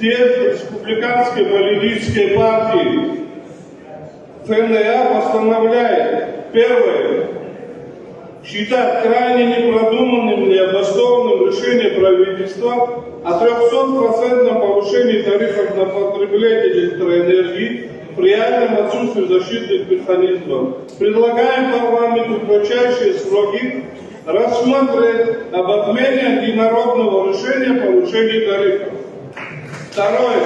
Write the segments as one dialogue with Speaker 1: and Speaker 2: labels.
Speaker 1: Республиканской политической партии ФНА постановляет: первое. Считать крайне непродуманным и необоснованным решение правительства о 300% повышении тарифов на потребление электроэнергии при реальном отсутствии защитных механизмов. Предлагаем парламенту в кратчайшие сроки рассмотреть об отмене антинародного решения о повышении тарифов. Второе.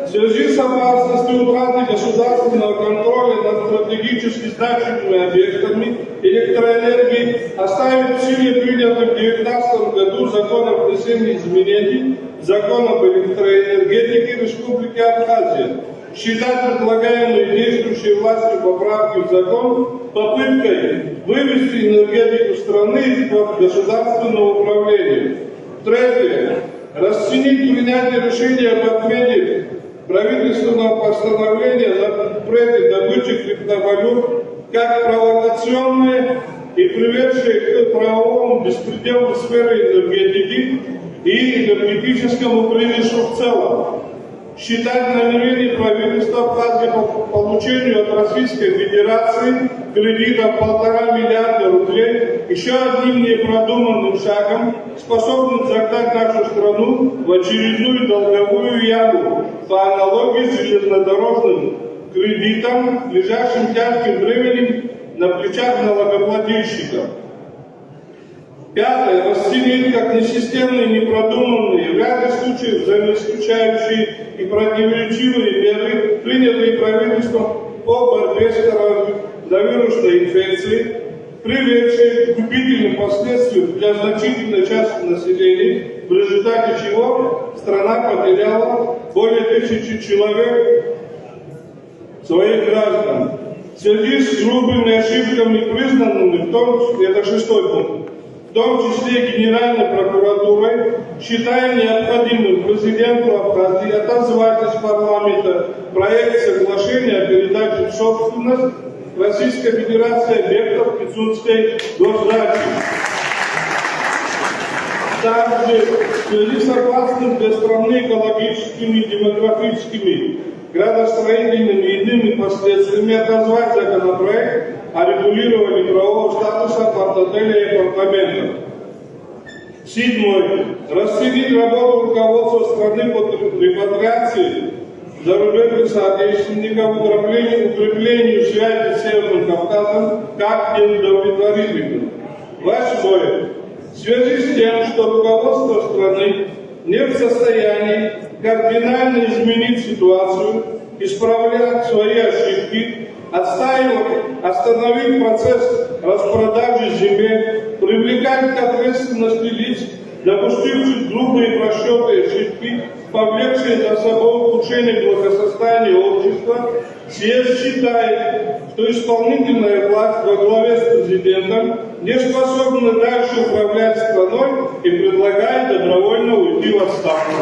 Speaker 1: В связи с опасностью утраты государственного контроля над стратегически значимыми объектами электроэнергии оставить в силе принятый в 2019 году закон о внесении изменений в закон об электроэнергетике Республики Абхазия. Считать предлагаемые действующей властью поправки в закон попыткой вывести энергетику страны из-под государственного управления. Третье. Расценить принятие решения об отмене правительственного постановления о запрете добычи криптовалют как провокационное и приведшее к правовому беспределу в сфере энергетики и энергетическому кризису в целом. Считать намерение правительства Абхазии по получению от Российской Федерации кредита в 1,5 миллиарда рублей еще одним непродуманным шагом, способным загнать нашу страну в очередную долговую яму по аналогии с железнодорожным кредитом, лежащим тяжким бременем на плечах налогоплательщиков. Пятое. Расценить как несистемные, непродуманные, в ряде случаев взаимоисключающие и противоречивые меры, принятые правительством по борьбе с коронавирусной инфекцией, приведшие к губительным последствиям для значительной части населения, в результате чего страна потеряла более 1000 человек своих граждан. В связи с грубыми ошибками, признанными, в том числе, это 6-й пункт, в том числе Генеральной прокуратурой, считаем необходимым президенту Абхазии отозвать из парламента проект соглашения о передаче в собственность Российской Федерации объектов Пицунской госдачи. Также в связи с опасными для страны экологическими, демографическими, градостроительными и иными последствиями отозвать законопроект о регулировании правового статуса партотеля и апартаментов. 7. Расценить работу руководства страны по репатриации зарубежных соотечественников, укреплению связи с Северным Кавказом как неудовлетворительным. 8. В связи с тем, что руководство страны не в состоянии кардинально изменить ситуацию, исправлять свои ошибки, остановить процесс распродажи земель, привлекать к ответственности лиц, допустивших грубые просчеты и ошибки, повлекшие за собой ухудшение благосостояния общества, съезд считает, что исполнительная власть во главе с президентом не способна дальше управлять страной и предлагает добровольно уйти в отставку.